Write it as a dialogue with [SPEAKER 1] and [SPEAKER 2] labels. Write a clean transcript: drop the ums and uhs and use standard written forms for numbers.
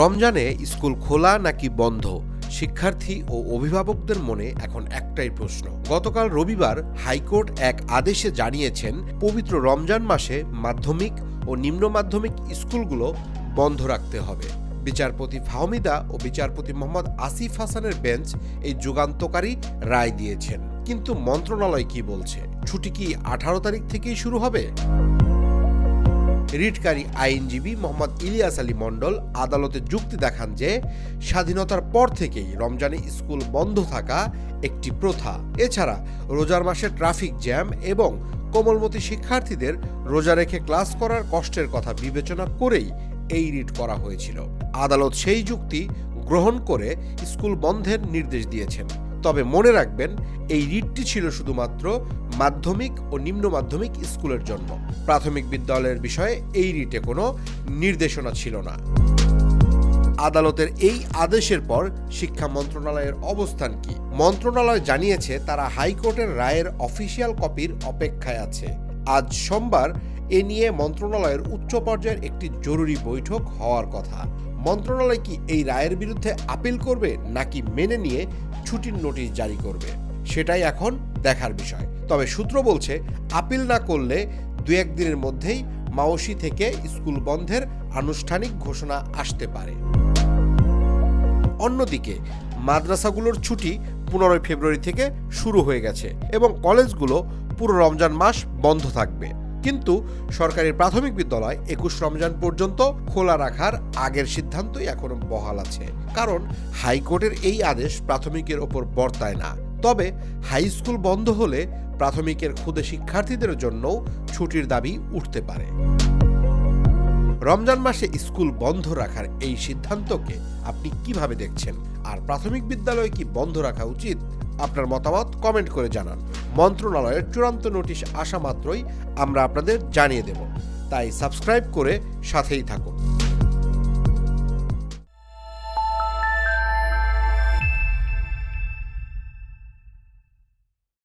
[SPEAKER 1] রমজানে স্কুল খোলা নাকি বন্ধ? শিক্ষার্থী ও অভিভাবকদের মনে এখন একটাই প্রশ্ন। গতকাল রবিবার হাইকোর্ট এক আদেশে জানিয়েছেন, পবিত্র রমজান মাসে মাধ্যমিক ও নিম্ন মাধ্যমিক স্কুলগুলো বন্ধ রাখতে হবে। বিচারপতি ফাহমিদা ও বিচারপতি মোহাম্মদ আসিফ হাসানের বেঞ্চ এই যুগান্তকারী রায় দিয়েছেন। কিন্তু মন্ত্রণালয় কি বলছে? ছুটি কি 18 তারিখ থেকেই শুরু হবে? রিটকারী আইনজীবী মোহাম্মদ ইলিয়াস আলী মণ্ডল আদালতে যুক্তি দেখান যে স্বাধীনতার পর থেকেই রমজানে স্কুল বন্ধ থাকা একটি প্রথা। এছাড়া রোজার মাসে ট্রাফিক জ্যাম এবং কোমলমতি শিক্ষার্থীদের রোজা রেখে ক্লাস করার কষ্টের কথা বিবেচনা করেই এই রিট করা হয়েছিল। আদালত সেই যুক্তি গ্রহণ করে স্কুল বন্ধের নির্দেশ দিয়েছেন। তবে মনে রাখবেন, এই রিটটি ছিল শুধুমাত্র মাধ্যমিক ও নিম্ন মাধ্যমিক স্কুলের জন্য। প্রাথমিক বিদ্যালয়ের বিষয়ে এই রিটে কোনো নির্দেশনা ছিল না। আদালতের এই আদেশের পর শিক্ষা মন্ত্রণালয়ের অবস্থান কি? মন্ত্রণালয় জানিয়েছে তারা হাইকোর্টের রায়ের অফিসিয়াল কপির অপেক্ষায় আছে। আজ সোমবার এ নিয়ে মন্ত্রণালয়ের উচ্চ পর্যায়ের একটি জরুরি বৈঠক হওয়ার কথা। মন্ত্রণালয় কি এই রায়ের বিরুদ্ধে আপিল করবে নাকি মেনে নিয়ে ছুটির নোটিশ জারি করবে, সেটাই এখন দেখার বিষয়। তবে সূত্র বলছে, আপিল না করলে 2-1 দিনের মধ্যেই মাওসি থেকে স্কুল বন্ধের আনুষ্ঠানিক ঘোষণা আসতে পারে। অন্যদিকে মাদ্রাসাগুলোর ছুটি 15 ফেব্রুয়ারি থেকে শুরু হয়ে গেছে এবং কলেজগুলো পুরো রমজান মাস বন্ধ থাকবে। কিন্তু সরকারি প্রাথমিক বিদ্যালয় 21 রমজান পর্যন্ত খোলা রাখার আগের সিদ্ধান্তই এখনো বহাল আছে, কারণ হাইকোর্টের এই আদেশ প্রাথমিকের ওপর বর্তায় না। তবে হাই স্কুল বন্ধ হলে প্রাথমিকের ক্ষুদে শিক্ষার্থীদের জন্যও ছুটির দাবি উঠতে পারে। রমজান মাসে স্কুল বন্ধ রাখার এই সিদ্ধান্তকে আপনি কিভাবে দেখছেন? আর প্রাথমিক বিদ্যালয় কি বন্ধ রাখা উচিত? আপনার মতামত কমেন্ট করে জানান। মন্ত্রণালয়ের চূড়ান্ত নোটিশ আসা মাত্রই আমরা আপনাদের জানিয়ে দেব, তাই সাবস্ক্রাইব করে সাথেই থাকুন।